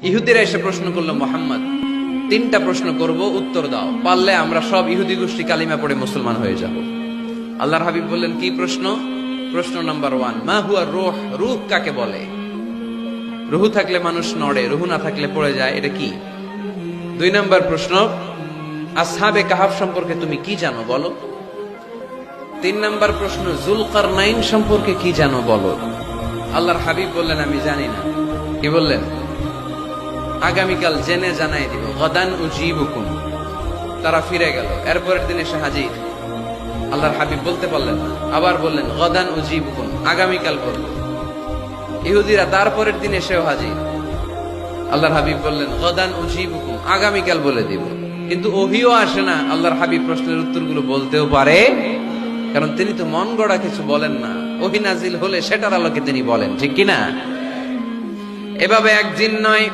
ইহুদিরা এসে প্রশ্ন করলো, মুহাম্মদ 3টা প্রশ্ন করব, উত্তর দাও, পারলে আমরা সব ইহুদি গোষ্ঠী কালিমা পড়ে মুসলমান হয়ে যাব। আল্লাহর হাবিব বললেন, কি প্রশ্ন? প্রশ্ন নাম্বার 1, মা হুয়া রূহ, রূহ কাকে বলে? রুহু থাকলে মানুষ নড়ে, রুহু না থাকলে পড়ে যায়, এটা কি? 2 নাম্বার প্রশ্ন, আসহাবে কাহাফ সম্পর্কে তুমি কি জানো বলো। 3 নাম্বার প্রশ্ন, যুলকারনাইন সম্পর্কে কি জানো বলো। আল্লাহর হাবিব বললেন, আমি জানি না। কি বললেন? আগামীকাল জেনে জানাই দিব। গদান উজিবুকুম। তারা ফিরে গেল, এরপরের দিন এসে হাজির। আল্লাহর হাবিব বলতে পারলেন না, আবার বললেন গদান উজিবুকুম, আগামীকাল বলবো। ইহুদিরা তারপরের দিন এসেও হাজির। আল্লাহর হাবিব বললেন গদান উজিবুকুম, আগামীকাল বলে দিব। কিন্তু ওহিও আসে না আল্লাহর হাবিব প্রশ্নের উত্তরগুলো বলতেও পারে, কারণ তিনি তো মন গড়া কিছু বলেন না। ওহী নাজিল হলে সেটার আলোকে তিনি বলেন, ঠিক কিনা? এভাবে এক জিন নয়,